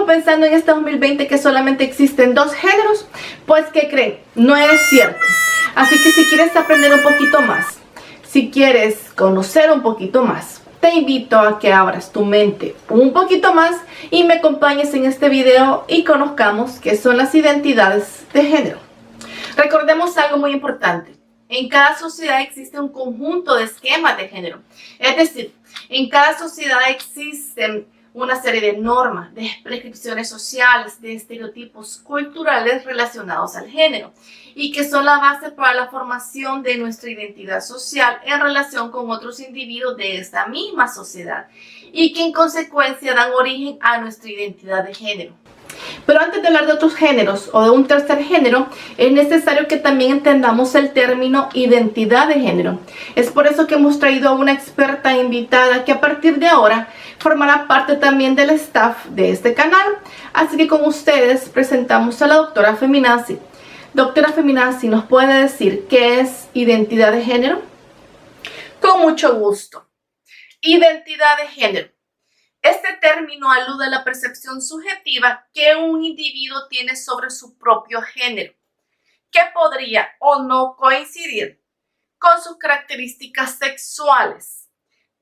pensando en este 2020 que solamente existen dos géneros? Pues, ¿qué creen? No es cierto. Así que si quieres aprender un poquito más, si quieres conocer un poquito más, te invito a que abras tu mente un poquito más y me acompañes en este video y conozcamos qué son las identidades de género. Recordemos algo muy importante. En cada sociedad existe un conjunto de esquemas de género. Es decir, en cada sociedad existen una serie de normas, de prescripciones sociales, de estereotipos culturales relacionados al género y que son la base para la formación de nuestra identidad social en relación con otros individuos de esta misma sociedad y que en consecuencia dan origen a nuestra identidad de género. Pero antes de hablar de otros géneros o de un tercer género, es necesario que también entendamos el término identidad de género. Es por eso que hemos traído a una experta invitada que a partir de ahora formará parte también del staff de este canal. Así que con ustedes presentamos a la doctora Feminazi. Doctora Feminazi, ¿nos puede decir qué es identidad de género? Con mucho gusto. Identidad de género. Este término alude a la percepción subjetiva que un individuo tiene sobre su propio género, que podría o no coincidir con sus características sexuales.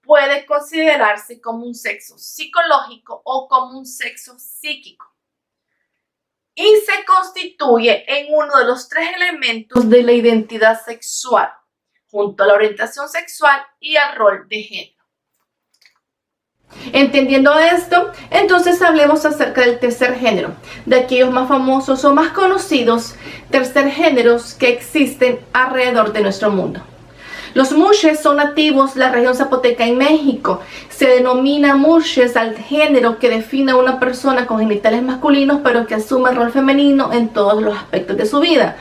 Puede considerarse como un sexo psicológico o como un sexo psíquico. Y se constituye en uno de los tres elementos de la identidad sexual, junto a la orientación sexual y al rol de género. Entendiendo esto, entonces hablemos acerca del tercer género, de aquellos más famosos o más conocidos tercer géneros que existen alrededor de nuestro mundo. Los mushes son nativos de la región zapoteca en México. Se denomina mushes al género que define a una persona con genitales masculinos pero que asume el rol femenino en todos los aspectos de su vida.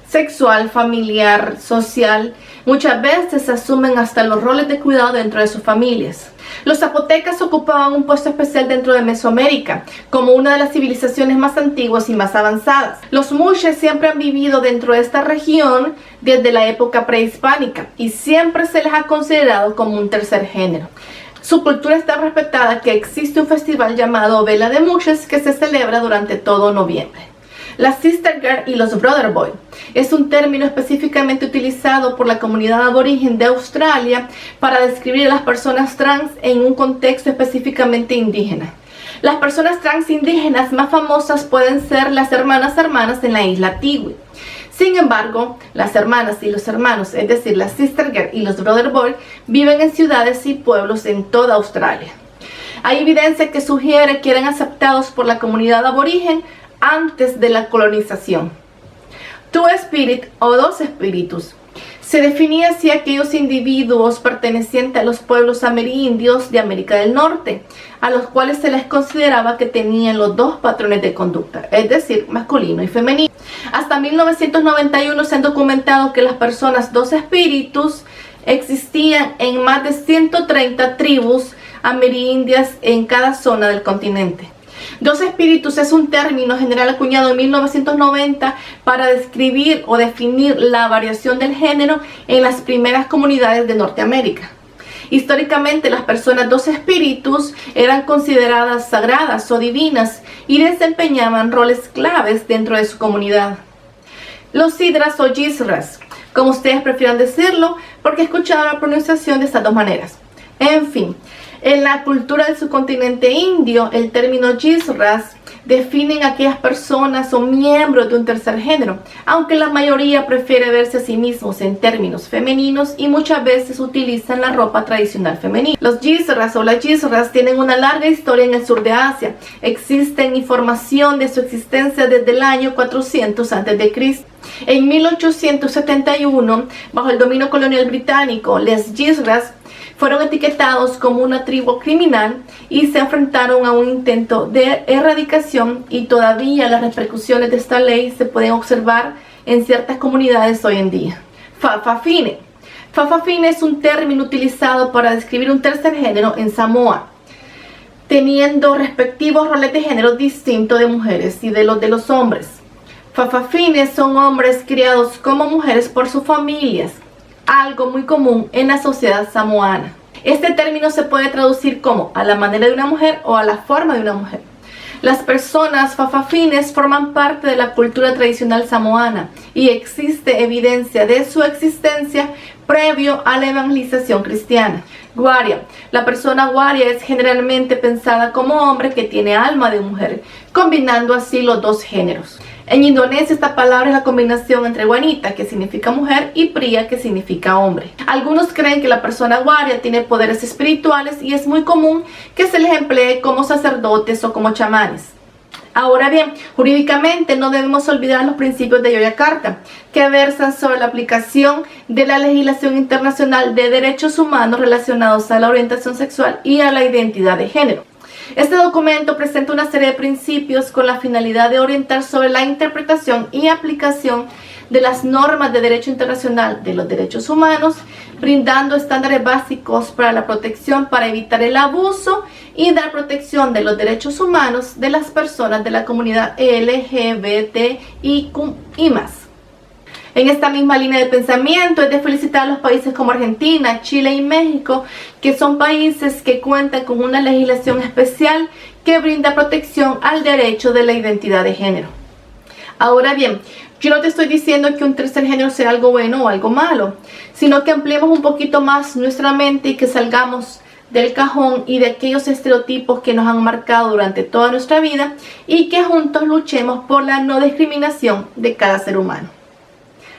Sexual, familiar, social. Muchas veces asumen hasta los roles de cuidado dentro de sus familias. Los zapotecas ocupaban un puesto especial dentro de Mesoamérica, como una de las civilizaciones más antiguas y más avanzadas. Los mushes siempre han vivido dentro de esta región desde la época prehispánica y siempre se les ha considerado como un tercer género. Su cultura está respetada, que existe un festival llamado Vela de Mushes que se celebra durante todo noviembre. La Sister Girl y los Brother Boy es un término específicamente utilizado por la comunidad aborigen de Australia para describir a las personas trans en un contexto específicamente indígena. Las personas trans indígenas más famosas pueden ser las hermanas en la isla Tiwi. Sin embargo, las hermanas y los hermanos, es decir, la Sister Girl y los Brother Boy, viven en ciudades y pueblos en toda Australia. Hay evidencia que sugiere que eran aceptados por la comunidad aborigen antes de la colonización. Two Spirit o dos espíritus. Se definía así aquellos individuos pertenecientes a los pueblos amerindios de América del Norte, a los cuales se les consideraba que tenían los dos patrones de conducta, es decir, masculino y femenino. Hasta 1991 se han documentado que las personas dos espíritus existían en más de 130 tribus amerindias en cada zona del continente. Dos espíritus es un término general acuñado en 1990 para describir o definir la variación del género en las primeras comunidades de Norteamérica. Históricamente, las personas dos espíritus eran consideradas sagradas o divinas y desempeñaban roles claves dentro de su comunidad. Los Sidras o Yisras, como ustedes prefieran decirlo, porque he escuchado la pronunciación de estas dos maneras. En fin, en la cultura del subcontinente indio, el término Yisras definen a aquellas personas o miembros de un tercer género, aunque la mayoría prefiere verse a sí mismos en términos femeninos y muchas veces utilizan la ropa tradicional femenina. Los Yisras o las Yisras tienen una larga historia en el sur de Asia. Existe información de su existencia desde el año 400 a.C. En 1871, bajo el dominio colonial británico, los Yisras fueron etiquetados como una tribu criminal y se enfrentaron a un intento de erradicación, y todavía las repercusiones de esta ley se pueden observar en ciertas comunidades hoy en día. Fa'afafine. Fa'afafine es un término utilizado para describir un tercer género en Samoa, teniendo respectivos roles de género distintos de mujeres y de los hombres. Fa'afafines son hombres criados como mujeres por sus familias, algo muy común en la sociedad samoana. Este término se puede traducir como a la manera de una mujer o a la forma de una mujer. Las personas fafafines forman parte de la cultura tradicional samoana y existe evidencia de su existencia previo a la evangelización cristiana. Guaria. La persona guaria es generalmente pensada como hombre que tiene alma de mujer, combinando así los dos géneros. En Indonesia esta palabra es la combinación entre wanita, que significa mujer, y priya, que significa hombre. Algunos creen que la persona guaria tiene poderes espirituales y es muy común que se les emplee como sacerdotes o como chamanes. Ahora bien, jurídicamente no debemos olvidar los principios de Yogyakarta, que versan sobre la aplicación de la legislación internacional de derechos humanos relacionados a la orientación sexual y a la identidad de género. Este documento presenta una serie de principios con la finalidad de orientar sobre la interpretación y aplicación de las normas de derecho internacional de los derechos humanos, brindando estándares básicos para la protección para evitar el abuso y dar protección de los derechos humanos de las personas de la comunidad LGBTIQ y más. En esta misma línea de pensamiento es de felicitar a los países como Argentina, Chile y México, que son países que cuentan con una legislación especial que brinda protección al derecho de la identidad de género. Ahora bien, yo no te estoy diciendo que un tercer género sea algo bueno o algo malo, sino que ampliemos un poquito más nuestra mente y que salgamos del cajón y de aquellos estereotipos que nos han marcado durante toda nuestra vida y que juntos luchemos por la no discriminación de cada ser humano.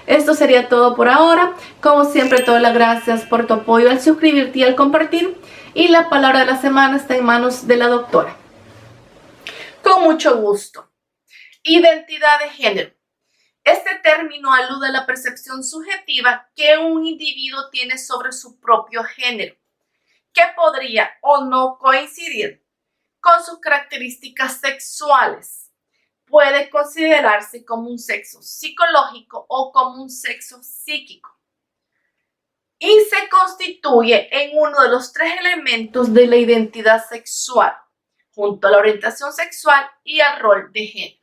Esto sería todo por ahora. Como siempre, todas las gracias por tu apoyo al suscribirte y al compartir. Y la palabra de la semana está en manos de la doctora. Con mucho gusto. Identidad de género. Este término alude a la percepción subjetiva que un individuo tiene sobre su propio género, que podría o no coincidir con sus características sexuales. Puede considerarse como un sexo psicológico o como un sexo psíquico. Y se constituye en uno de los 3 elementos de la identidad sexual, junto a la orientación sexual y al rol de género.